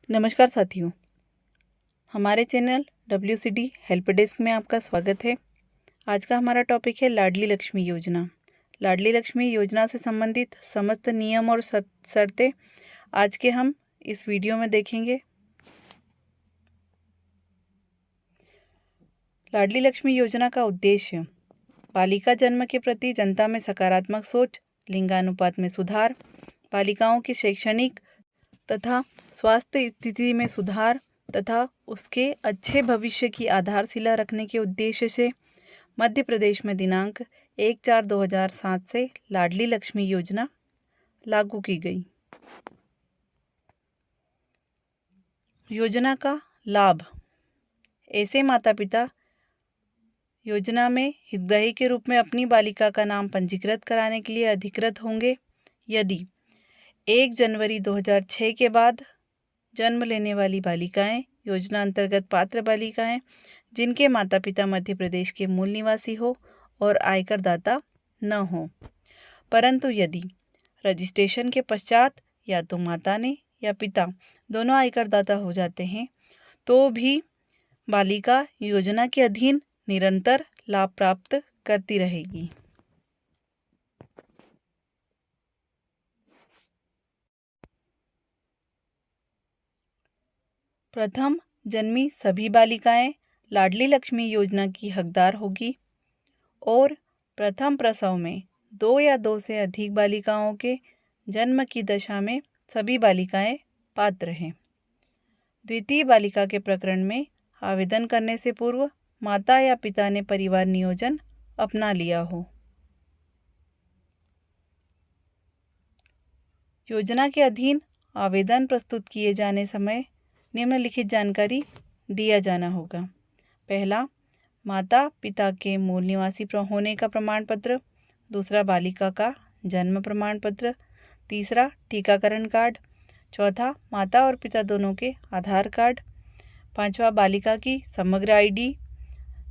नमस्कार साथियों, हमारे चैनल WCD हेल्प डेस्क में आपका स्वागत है। आज का हमारा टॉपिक है लाडली लक्ष्मी योजना। लाडली लक्ष्मी योजना से संबंधित समस्त नियम और शर्तें आज के हम इस वीडियो में देखेंगे। लाडली लक्ष्मी योजना का उद्देश्य बालिका जन्म के प्रति जनता में सकारात्मक सोच, लिंगानुपात में सुधार, बालिकाओं की शैक्षणिक तथा स्वास्थ्य स्थिति में सुधार तथा उसके अच्छे भविष्य की आधारशिला रखने के उद्देश्य से मध्य प्रदेश में दिनांक 1/4/2007 से लाडली लक्ष्मी योजना लागू की गई। योजना का लाभ: ऐसे माता पिता योजना में हितग्राही के रूप में अपनी बालिका का नाम पंजीकृत कराने के लिए अधिकृत होंगे यदि 1 जनवरी 2006 के बाद जन्म लेने वाली बालिकाएं योजना अंतर्गत पात्र बालिकाएं जिनके माता पिता मध्य प्रदेश के मूल निवासी हो और आयकर दाता न हो, परंतु यदि रजिस्ट्रेशन के पश्चात या तो माता ने या पिता दोनों आयकर दाता हो जाते हैं तो भी बालिका योजना के अधीन निरंतर लाभ प्राप्त करती रहेगी। प्रथम जन्मी सभी बालिकाएं लाडली लक्ष्मी योजना की हकदार होगी और प्रथम प्रसव में 2 या 2 से अधिक बालिकाओं के जन्म की दशा में सभी बालिकाएं पात्र हैं। द्वितीय बालिका के प्रकरण में आवेदन करने से पूर्व माता या पिता ने परिवार नियोजन अपना लिया हो। योजना के अधीन आवेदन प्रस्तुत किए जाने समय निम्नलिखित जानकारी दिया जाना होगा। पहला, माता पिता के मूल निवासी होने का प्रमाण पत्र। दूसरा, बालिका का जन्म प्रमाण पत्र। तीसरा, टीकाकरण कार्ड। चौथा, माता और पिता दोनों के आधार कार्ड। पांचवा, बालिका की समग्र ID।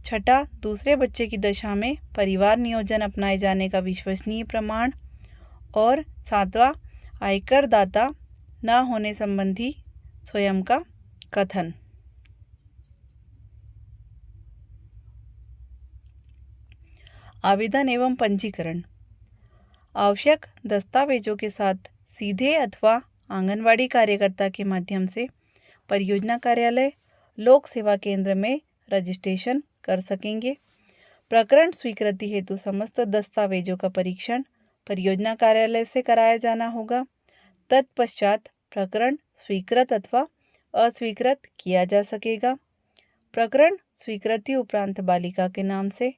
छठा, दूसरे बच्चे की दशा में परिवार नियोजन अपनाए जाने का विश्वसनीय प्रमाण। और सातवां, आयकर दाता न होने संबंधी स्वयं का कथन। आवेदन एवं पंजीकरण: आवश्यक दस्तावेजों के साथ सीधे अथवा आंगनवाड़ी कार्यकर्ता के माध्यम से परियोजना कार्यालय लोक सेवा केंद्र में रजिस्ट्रेशन कर सकेंगे। प्रकरण स्वीकृति हेतु समस्त दस्तावेजों का परीक्षण परियोजना कार्यालय से कराया जाना होगा। तत्पश्चात प्रकरण स्वीकृत अथवा अस्वीकृत किया जा सकेगा। प्रकरण स्वीकृति उपरांत बालिका के नाम से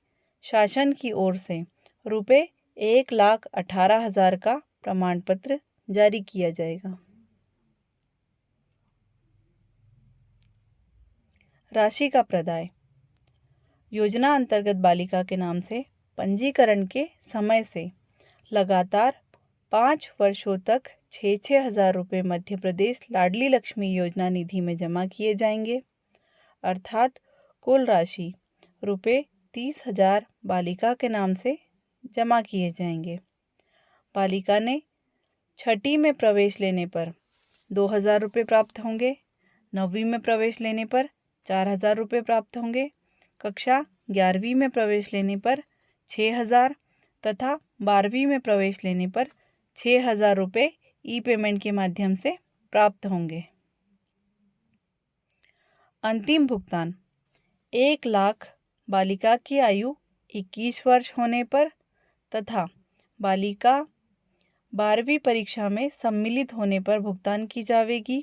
शासन की ओर से रुपये 1,18,000 का प्रमाण पत्र जारी किया जाएगा। राशि का प्रदाय: योजना अंतर्गत बालिका के नाम से पंजीकरण के समय से लगातार 5 वर्षों तक 6-6 हज़ार रुपये मध्य प्रदेश लाडली लक्ष्मी योजना निधि में जमा किए जाएंगे, अर्थात कुल राशि रुपये 30,000 बालिका के नाम से जमा किए जाएंगे। बालिका ने छठी में प्रवेश लेने पर 2,000 रुपये प्राप्त होंगे, 9वीं में प्रवेश लेने पर 4,000 रुपये प्राप्त होंगे, कक्षा 11वीं में प्रवेश लेने पर 6,000 तथा 12वीं में प्रवेश लेने पर 6,000 रुपये ई-पेमेंट के माध्यम से प्राप्त होंगे। अंतिम भुगतान: 1 लाख बालिका की आयु 21 वर्ष होने पर तथा बालिका 12वीं परीक्षा में सम्मिलित होने पर भुगतान की जाएगी,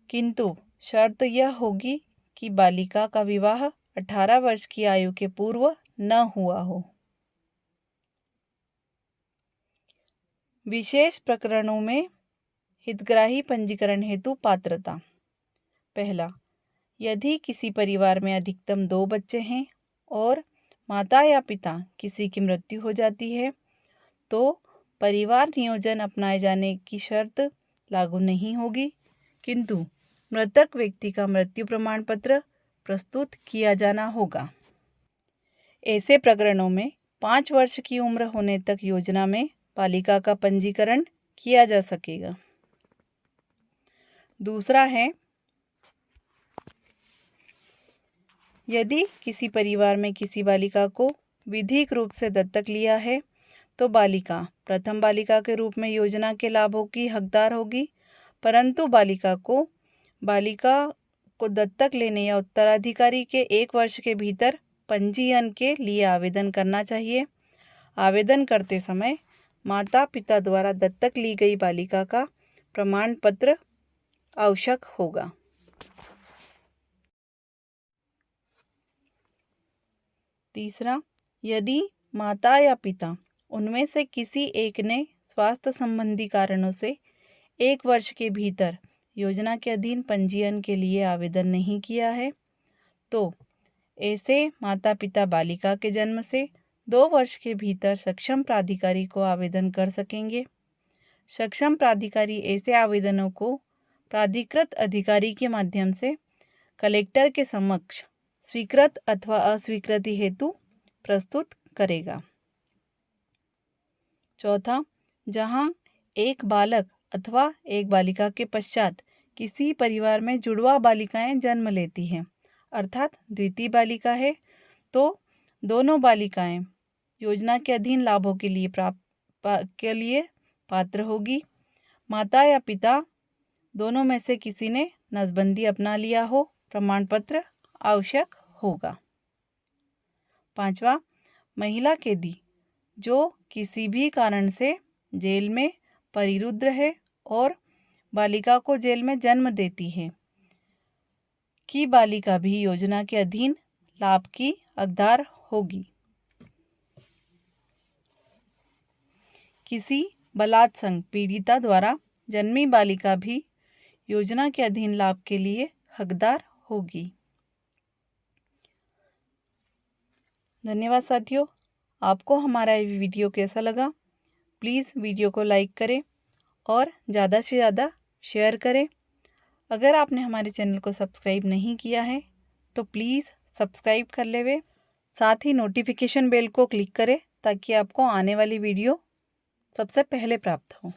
किंतु शर्त यह होगी कि बालिका का विवाह 18 वर्ष की आयु के पूर्व न हुआ हो। विशेष प्रकरणों में हितग्राही पंजीकरण हेतु पात्रता: पहला, यदि किसी परिवार में अधिकतम 2 बच्चे हैं और माता या पिता किसी की मृत्यु हो जाती है तो परिवार नियोजन अपनाए जाने की शर्त लागू नहीं होगी, किंतु मृतक व्यक्ति का मृत्यु प्रमाण पत्र प्रस्तुत किया जाना होगा। ऐसे प्रकरणों में 5 वर्ष की उम्र होने तक योजना में बालिका का पंजीकरण किया जा सकेगा। दूसरा है, यदि किसी परिवार में किसी बालिका को विधिक रूप से दत्तक लिया है तो बालिका प्रथम बालिका के रूप में योजना के लाभों की हकदार होगी, परंतु बालिका को दत्तक लेने या उत्तराधिकारी के 1 वर्ष के भीतर पंजीयन के लिए आवेदन करना चाहिए। आवेदन करते समय माता पिता द्वारा दत्तक ली गई बालिका का प्रमाण पत्र आवश्यक होगा। तीसरा, यदि माता या पिता उनमें से किसी एक ने स्वास्थ्य संबंधी कारणों से 1 वर्ष के भीतर योजना के अधीन पंजीयन के लिए आवेदन नहीं किया है तो ऐसे माता पिता बालिका के जन्म से 2 वर्ष के भीतर सक्षम प्राधिकारी को आवेदन कर सकेंगे। सक्षम प्राधिकारी ऐसे आवेदनों को प्राधिकृत अधिकारी के माध्यम से कलेक्टर के समक्ष स्वीकृत अथवा अस्वीकृति हेतु प्रस्तुत करेगा। चौथा, जहां एक बालक अथवा एक बालिका के पश्चात किसी परिवार में जुड़वा बालिकाएं जन्म लेती हैं, अर्थात द्वितीय बालिका है, तो दोनों बालिकाएं योजना के अधीन लाभों के लिए पात्र होगी। माता या पिता दोनों में से किसी ने नसबंदी अपना लिया हो, प्रमाण पत्र आवश्यक होगा। पांचवा, महिला कैदी जो किसी भी कारण से जेल में परिरुद्ध है और बालिका को जेल में जन्म देती है कि बालिका भी योजना के अधीन लाभ की हकदार होगी। किसी बलात्संग पीड़िता द्वारा जन्मी बालिका भी योजना के अधीन लाभ के लिए हकदार होगी। धन्यवाद साथियों, आपको हमारा ये वीडियो कैसा लगा? प्लीज़ वीडियो को लाइक करें और ज़्यादा से ज़्यादा शेयर करें। अगर आपने हमारे चैनल को सब्सक्राइब नहीं किया है तो प्लीज़ सब्सक्राइब कर लेवे, साथ ही नोटिफिकेशन बेल को क्लिक करें ताकि आपको आने वाली वीडियो सबसे पहले प्राप्त हो।